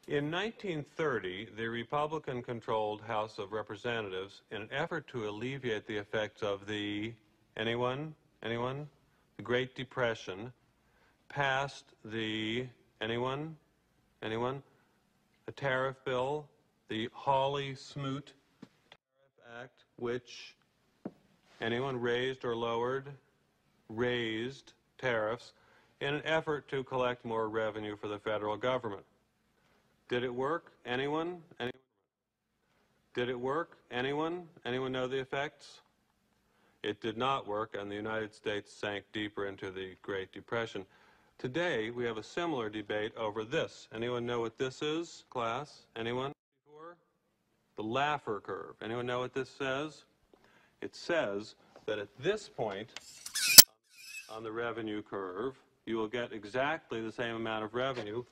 In 1930, the Republican-controlled House of Representatives, in an effort to alleviate the effects of the, anyone? The Great Depression, passed the, anyone? The tariff bill, the Hawley-Smoot Tariff Act, which, anyone raised or lowered? Raised tariffs in an effort to collect more revenue for the federal government. Did it work? Anyone? Did it work? Anyone? Anyone know the effects? It did not work, and the United States sank deeper into the Great Depression. Today, we have a similar debate over this. Anyone know what this is, class? Anyone? Before? The Laffer curve. Anyone know what this says? It says that at this point on the revenue curve, you will get exactly the same amount of revenue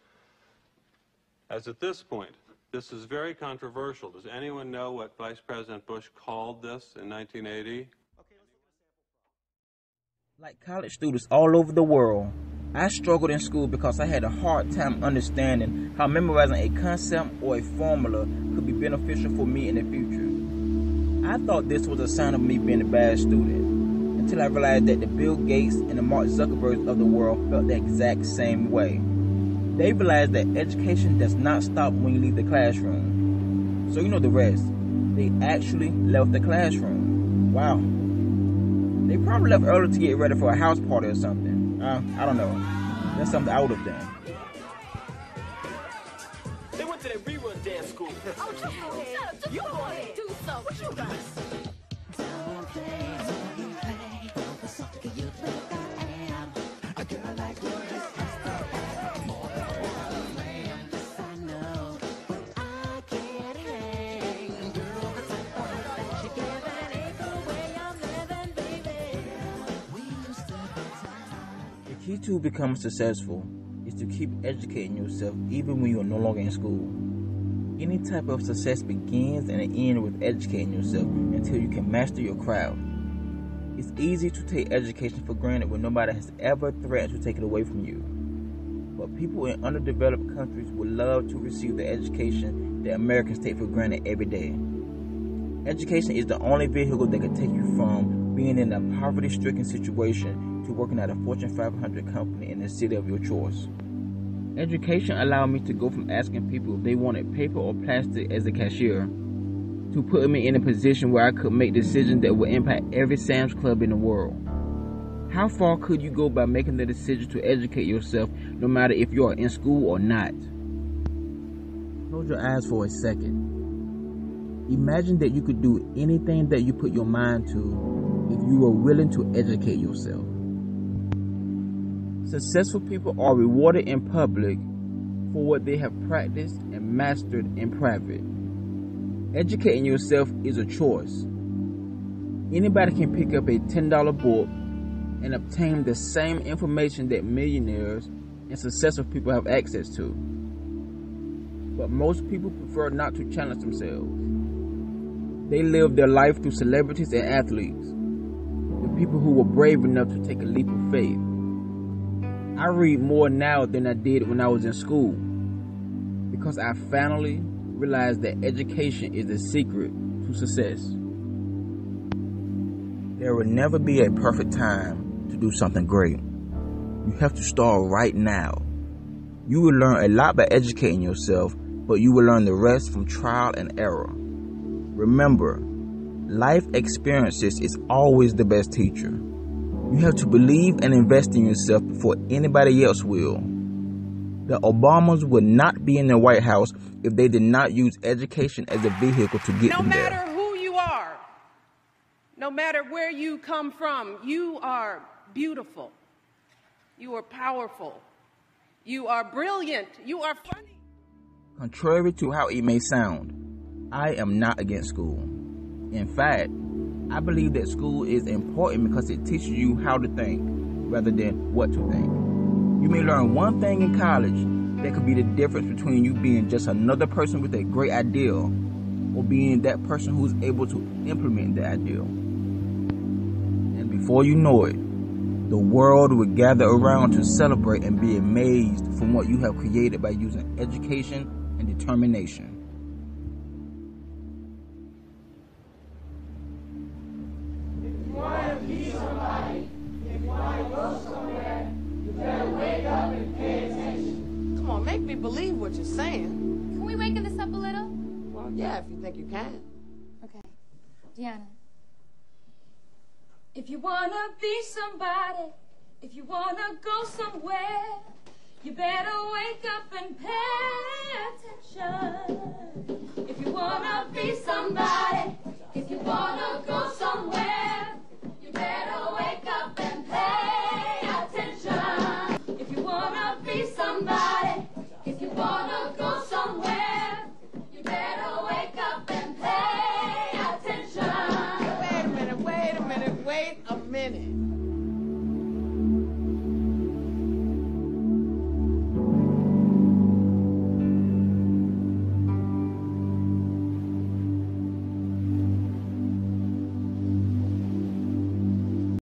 as at this point. This is very controversial. Does anyone know what Vice President Bush called this in 1980? Like college students all over the world, I struggled in school because I had a hard time understanding how memorizing a concept or a formula could be beneficial for me in the future. I thought this was a sign of me being a bad student, until I realized that the Bill Gates and the Mark Zuckerbergs of the world felt the exact same way. They realized that education does not stop when you leave the classroom. So you know the rest. They actually left the classroom. Wow. They probably left early to get ready for a house party or something. I don't know. That's something I would have done. They went to that rerun dance school. Oh, just go ahead. You go ahead. Do so. What you got? Don't play. The sucker you think I am. A girl like you just has to have more than yes, I know. But I can't hang. Girl, the type of she give an ache the way I'm living, baby. We used to be time. The key to becoming successful is to keep educating yourself even when you are no longer in school. Any type of success begins and ends with educating yourself until you can master your craft. It's easy to take education for granted when nobody has ever threatened to take it away from you. But people in underdeveloped countries would love to receive the education that Americans take for granted every day. Education is the only vehicle that can take you from being in a poverty-stricken situation to working at a Fortune 500 company in the city of your choice. Education allowed me to go from asking people if they wanted paper or plastic as a cashier to putting me in a position where I could make decisions that would impact every Sam's Club in the world. How far could you go by making the decision to educate yourself no matter if you are in school or not? Close your eyes for a second. Imagine that you could do anything that you put your mind to if you were willing to educate yourself. Successful people are rewarded in public for what they have practiced and mastered in private. Educating yourself is a choice. Anybody can pick up a $10 book and obtain the same information that millionaires and successful people have access to. But most people prefer not to challenge themselves. They live their life through celebrities and athletes, the people who were brave enough to take a leap of faith. I read more now than I did when I was in school because I finally realized that education is the secret to success. There will never be a perfect time to do something great. You have to start right now. You will learn a lot by educating yourself, but you will learn the rest from trial and error. Remember, life experiences is always the best teacher. You have to believe and invest in yourself before anybody else will. The Obamas would not be in the White House if they did not use education as a vehicle to get them there. No matter who you are, no matter where you come from, you are beautiful. You are powerful. You are brilliant. You are funny. Contrary to how it may sound, I am not against school. In fact, I believe that school is important because it teaches you how to think rather than what to think. You may learn one thing in college that could be the difference between you being just another person with a great ideal or being that person who's able to implement the ideal. And before you know it, the world will gather around to celebrate and be amazed from what you have created by using education and determination. If you want to be somebody, if you want to go somewhere, you better wake up and pay attention. Come on, make me believe what you're saying. Can we waken this up a little? Well, yeah, if you think you can. Okay. Deanna. If you wanna be somebody, if you wanna go somewhere, you better wake up and pay attention. If you wanna be somebody, if you wanna